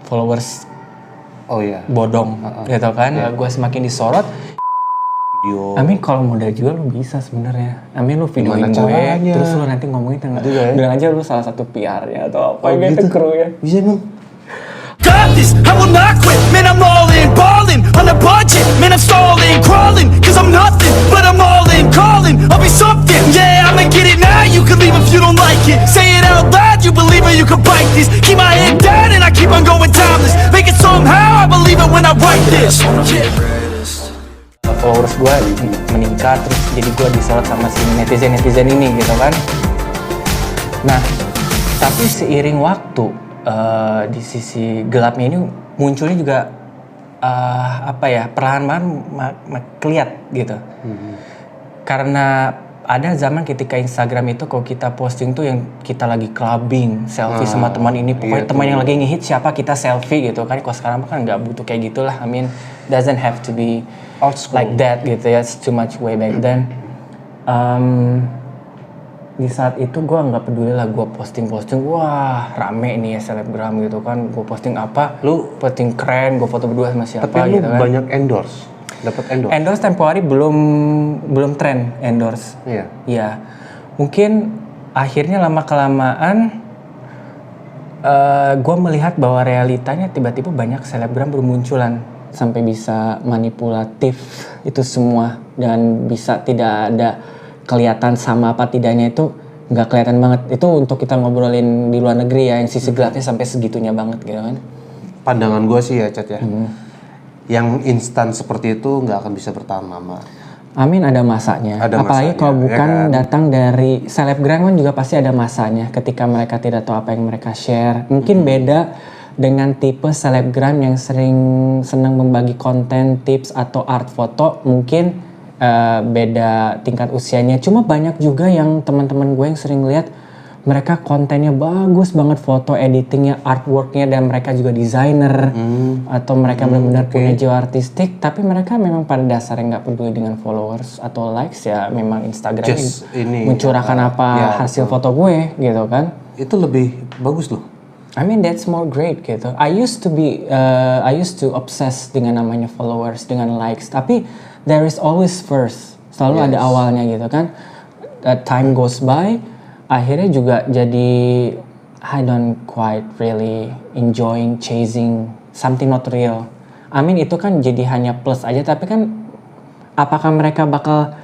followers bodong gitu kan. Gue semakin disorot. Video. Kalau modal juga lu bisa sebenarnya. Lu videoin gue, caranya? terus lu nanti ngomongin tengah. Bilang aja lu salah satu PR-nya atau apa gitu kru ya. Bisa emang. Got this, I will not quit. Man, I'm all in, ballin' on a budget. Man, I'm stalling, crawling, cause I'm nothing, but I'm all in, calling. I'll be something, yeah, I'ma get it now. You can leave if you don't like it. Say it out loud, you believe it, you can bite this. Keep my head down and I keep on going timeless. Make it somehow, I believe it when I write this. Followers gue meningkat, terus jadi gue disorot sama si netizen ini gitu kan. Nah, tapi seiring waktu di sisi gelapnya ini munculnya juga perlahan-lahan kelihatan gitu. Karena ada zaman ketika Instagram itu kalau kita posting tuh yang kita lagi clubbing, selfie sama teman ini, pokoknya teman yang lagi ngehit siapa kita selfie gitu kan. Kalau sekarang kan nggak butuh kayak gitulah. Doesn't have to be like that gitu ya. It's too much way back then. Di saat itu gue nggak peduli lah, gue posting, wah rame nih ya selebgram gitu kan. Gue posting apa, lu posting keren, gue foto berdua sama siapa. Tapi gitu lu kan. banyak dapat endorse. Endorse tempo hari belum tren endorse. Iya. Iya. Mungkin akhirnya lama kelamaan gue melihat bahwa realitanya tiba-tiba banyak selebgram bermunculan sampai bisa manipulatif itu semua dan bisa tidak ada kelihatan sama apa tidaknya itu nggak kelihatan banget. Itu untuk kita ngobrolin di luar negeri ya, yang sisi gelapnya sampai segitunya banget gitu kan. Pandangan gue sih ya Chat ya, yang instan seperti itu nggak akan bisa bertahan lama. Ada masanya. Apalagi kalau bukan datang dari selebgram kan juga pasti ada masanya. Ketika mereka tidak tahu apa yang mereka share, mungkin beda dengan tipe selebgram yang senang membagi konten, tips atau art foto, mungkin beda tingkat usianya. Cuma banyak juga yang teman-teman gue yang sering lihat mereka kontennya bagus banget, foto editingnya, artworknya, dan mereka juga desainer atau mereka benar-benar punya jiwa artistik. Tapi mereka memang pada dasarnya nggak peduli dengan followers atau likes ya. Memang Instagram mencurahkan hasil foto gue gitu kan. Itu lebih bagus loh. That's more great gitu. I used to obsess dengan namanya followers, dengan likes. Tapi there is always first. Selalu ada awalnya gitu kan. Time goes by, akhirnya juga jadi I don't quite really enjoying chasing something not real. Itu kan jadi hanya plus aja. Tapi kan apakah mereka bakal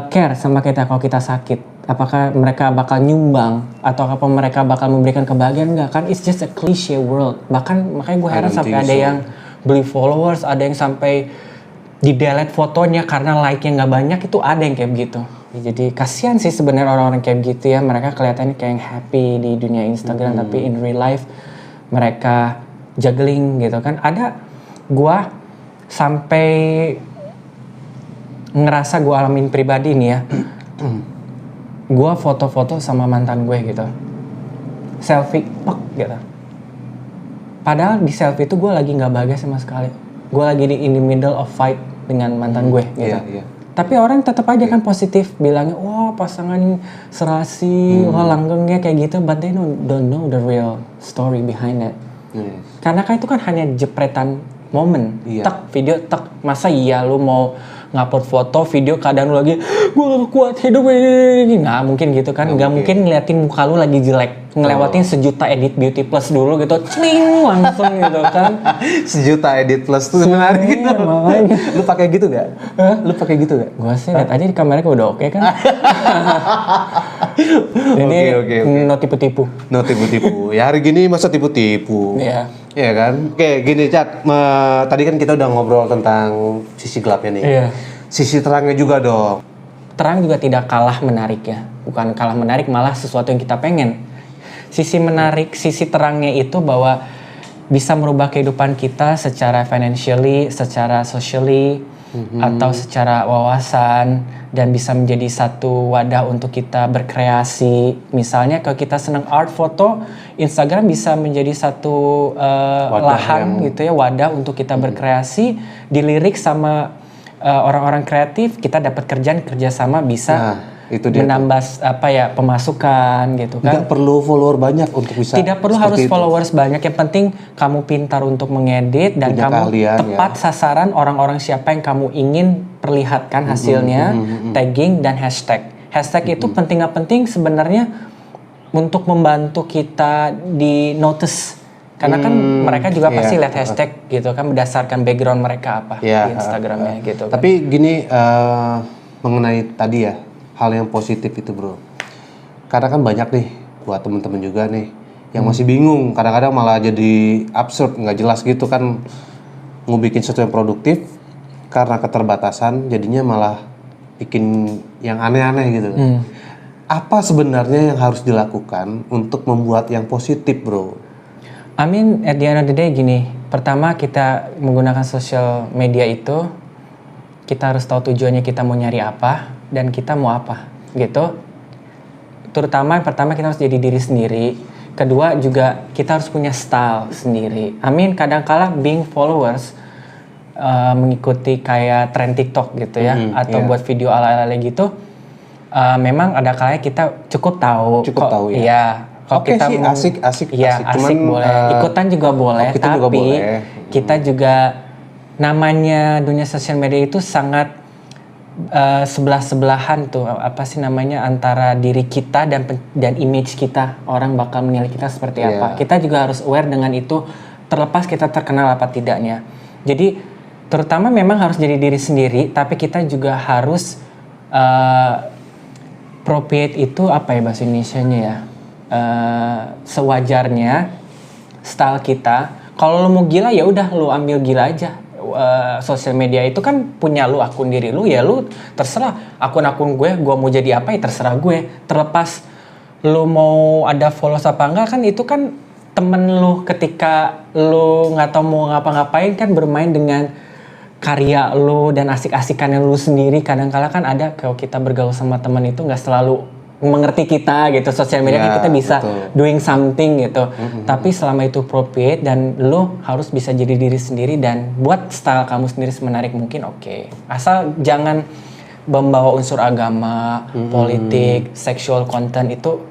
care sama kita kalau kita sakit? Apakah mereka bakal nyumbang atau apa mereka bakal memberikan kebahagiaan? Enggak kan, it's just a cliche world. Bahkan makanya gue heran sampai ada yang beli followers, ada yang sampai di delete fotonya karena like-nya nggak banyak. Itu ada yang kayak begitu. Jadi kasihan sih sebenarnya orang-orang kayak gitu ya. Mereka kelihatannya kayak yang happy di dunia Instagram, tapi in real life mereka juggling gitu kan. Ada gue sampai ngerasa gue alamin pribadi nih ya. Gue foto-foto sama mantan gue gitu, selfie, gitu. Padahal di selfie itu gue lagi nggak bahagia sama sekali. Gue lagi in the middle of fight dengan mantan gue gitu. Tapi orang tetap aja kan positif, bilangnya wah pasangan serasi, wah langgengnya kayak gitu. But they don't know the real story behind it. Karena kan itu kan hanya jepretan momen, tek video tek. Masa iya lu mau ngupload foto, video keadaan lu lagi gue gak kuat hidup ini, nggak mungkin gitu kan. Nggak mungkin ngeliatin muka lu lagi jelek, ngelewatin 1 juta edit beauty plus dulu gitu, cling langsung gitu kan. 1 juta edit plus tuh menarik gitu. Makanya. Lu pakai gitu gak? Lu pakai gitu gak? Gue sih lihat aja di kameranya udah oke kan. Ini no tipu-tipu. No tipu-tipu. Ya hari gini masa tipu-tipu. Iya. Iya kan? Oke gini Cat, tadi kan kita udah ngobrol tentang sisi gelapnya nih. Iya. Sisi terangnya juga dong. Terang juga tidak kalah menarik ya. Bukan kalah menarik, malah sesuatu yang kita pengen. Sisi menarik, sisi terangnya itu bahwa bisa merubah kehidupan kita secara financially, secara socially, atau secara wawasan, dan bisa menjadi satu wadah untuk kita berkreasi. Misalnya kalau kita senang art foto, Instagram bisa menjadi satu lahan gitu ya, wadah untuk kita berkreasi, dilirik sama orang-orang kreatif, kita dapat kerjasama bisa Itu dia menambah pemasukan gitu kan. Nggak perlu follower banyak untuk bisa. Tidak perlu harus seperti itu. followers banyak, yang penting kamu pintar untuk mengedit dan Punya kamu keahlian, tepat sasaran orang-orang siapa yang kamu ingin perlihatkan hasilnya, tagging dan hashtag. Hashtag itu penting nggak penting sebenarnya untuk membantu kita di notice. Karena kan mereka juga pasti lihat hashtag gitu kan berdasarkan background mereka apa di Instagramnya gitu kan. Tapi gini mengenai tadi ya hal yang positif itu bro. Karena kan banyak nih buat temen-temen juga nih yang masih bingung. Kadang-kadang malah jadi absurd, nggak jelas gitu kan mau bikin sesuatu yang produktif karena keterbatasan jadinya malah bikin yang aneh-aneh gitu. Apa sebenarnya yang harus dilakukan untuk membuat yang positif bro? I mean, at the end of the day gini, pertama kita menggunakan social media itu, kita harus tahu tujuannya kita mau nyari apa, dan kita mau apa, gitu. Terutama yang pertama kita harus jadi diri sendiri, kedua juga kita harus punya style sendiri. I mean, kadang-kala being followers, mengikuti kayak tren TikTok gitu ya, atau buat video ala-ala gitu, memang ada kalanya kita cukup tahu. Ya. Iya. Kalau Oke kita sih, asik. Iya, asik Cuman, boleh. Ikutan juga boleh, kita tapi juga boleh. kita juga namanya dunia sosial media itu sangat sebelah-sebelahan tuh. Apa sih namanya antara diri kita dan image kita. Orang bakal menilai kita seperti apa. Kita juga harus aware dengan itu terlepas kita terkenal apa tidaknya. Jadi terutama memang harus jadi diri sendiri, tapi kita juga harus appropriate itu apa ya bahasa Indonesianya ya? Sewajarnya style kita. Kalau lu mau gila ya udah lu ambil gila aja. Sosial media itu kan punya lu, akun diri lu, ya lu terserah akun-akun gue mau jadi apa ya terserah gue. Terlepas lu mau ada followers apa enggak kan itu kan temen lu ketika lu nggak tahu mau ngapa-ngapain kan bermain dengan karya lu dan asik-asikannya lu sendiri. Kadang-kala kan ada kalau kita bergaul sama teman itu nggak selalu mengerti kita gitu, sosial media kan kita bisa doing something gitu. Tapi selama itu appropriate dan lo harus bisa jadi diri sendiri dan buat style kamu sendiri semenarik mungkin oke. Asal jangan membawa unsur agama, politik, sexual content itu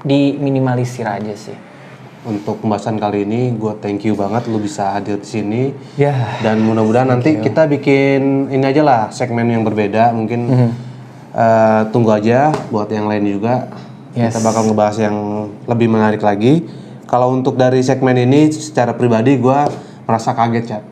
diminimalisir aja sih. Untuk pembahasan kali ini gue thank you banget lu bisa hadir di sini. Dan mudah-mudahan nanti kita bikin ini aja lah segmen yang berbeda mungkin. Tunggu aja buat yang lain juga. Kita bakal ngebahas yang lebih menarik lagi. Kalau untuk dari segmen ini secara pribadi gue merasa kaget Chat.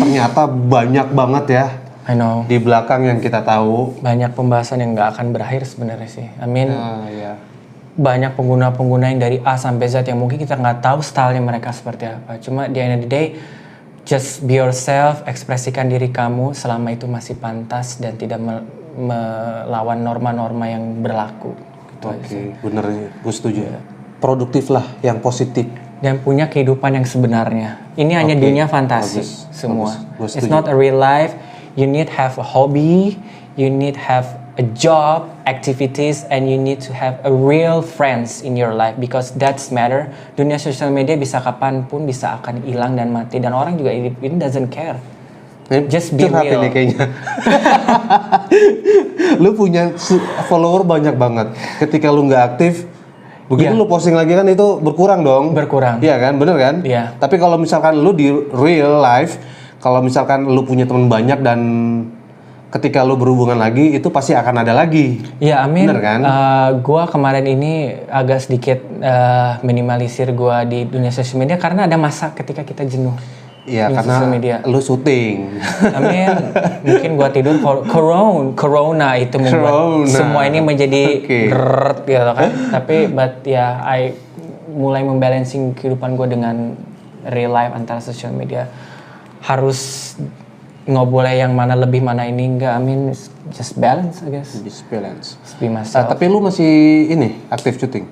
Ternyata banyak banget ya. I know. Di belakang yang kita tahu. Banyak pembahasan yang nggak akan berakhir sebenarnya sih. I mean, banyak pengguna-pengguna yang dari A sampai Z yang mungkin kita nggak tahu stylenya mereka seperti apa. Cuma di end of the day, just be yourself, ekspresikan diri kamu selama itu masih pantas dan tidak melawan norma-norma yang berlaku. Oke, bener, gue setuju. Produktif lah, yang positif. Dan punya kehidupan yang sebenarnya. Ini hanya dunia fantasi semua. It's not a real life. You need have a hobby, you need have a job, activities, and you need to have a real friends in your life because that's matter. Dunia sosial media bisa kapanpun bisa akan hilang dan mati dan orang juga ini doesn't care. Just be real. Ini kayaknya. Lu punya follower banyak banget. Ketika lu nggak aktif, begitu lu posting lagi kan itu berkurang dong. Berkurang. Iya kan, bener kan? Iya. Tapi kalau misalkan lu di real life, kalau misalkan lu punya teman banyak dan ketika lu berhubungan lagi, itu pasti akan ada lagi. Iya, amin. Bener kan? Gua kemarin ini agak sedikit minimalisir gua di dunia sosial media karena ada masa ketika kita jenuh. Iya, karena lu syuting. Amin. Mungkin gua tidur corona itu membuat semua ini menjadi berat gitu kan. Tapi I mulai membalancing kehidupan gua dengan real life antara social media. Harus nggak boleh yang mana lebih mana ini enggak. I mean just balance I guess. Just balance. Just be myself. Tapi lu masih ini aktif syuting?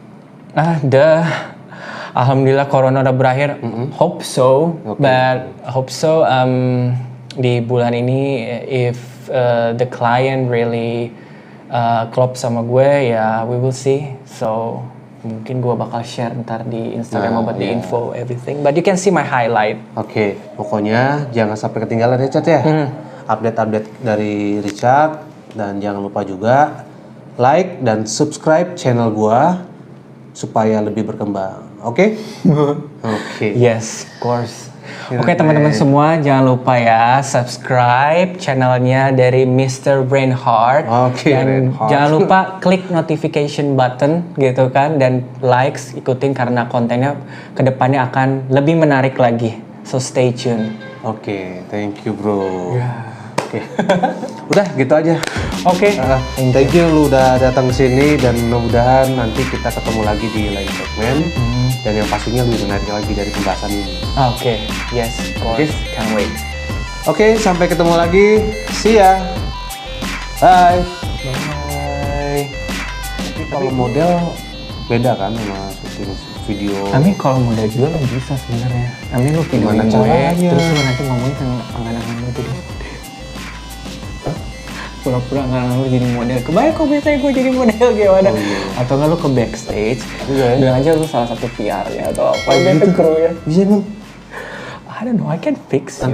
Alhamdulillah corona udah berakhir. Hope so. But hope so di bulan ini if the client really klop sama gue ya we will see. So mungkin gue bakal share ntar di Instagram about the info everything. But you can see my highlight. Oke, pokoknya jangan sampai ketinggalan Richard ya. Update-update dari Richard dan jangan lupa juga like dan subscribe channel gua supaya lebih berkembang. Oke? Oke. Yes, of course. Oke teman-teman semua, jangan lupa ya subscribe channelnya dari Mr. Brainheart. Oke, Dan Brainheart. jangan lupa klik notification button gitu kan, dan likes, ikutin karena kontennya kedepannya akan lebih menarik lagi. So stay tune. Oke, thank you bro. Oke. Udah gitu aja. Oke. Thank you lu udah datang ke sini dan mudah-mudahan nanti kita ketemu lagi di lain segmen dan yang pastinya lebih menarik lagi dari pembahasan ini. Oke, yes, of course. Can't wait. Oke, sampai ketemu lagi. See ya. Bye. Bye. Tapi kalau model beda kan sama syuting video. Amin kalau model juga lo bisa sebenarnya. Amin lo Gimana videoin gue, caranya? terus lo nanti ngomongin tentang angan-angan lo jadi model. Pura-pura angan-angan lo jadi model. Kebayang kok biasanya gue jadi model gimana? Oh, iya. Atau nggak lo ke backstage, Iya, ya. bilang aja lo salah satu PR-nya atau apa Oh, gitu gitu. kru ya. Bisa emang. I don't know, I can fix it.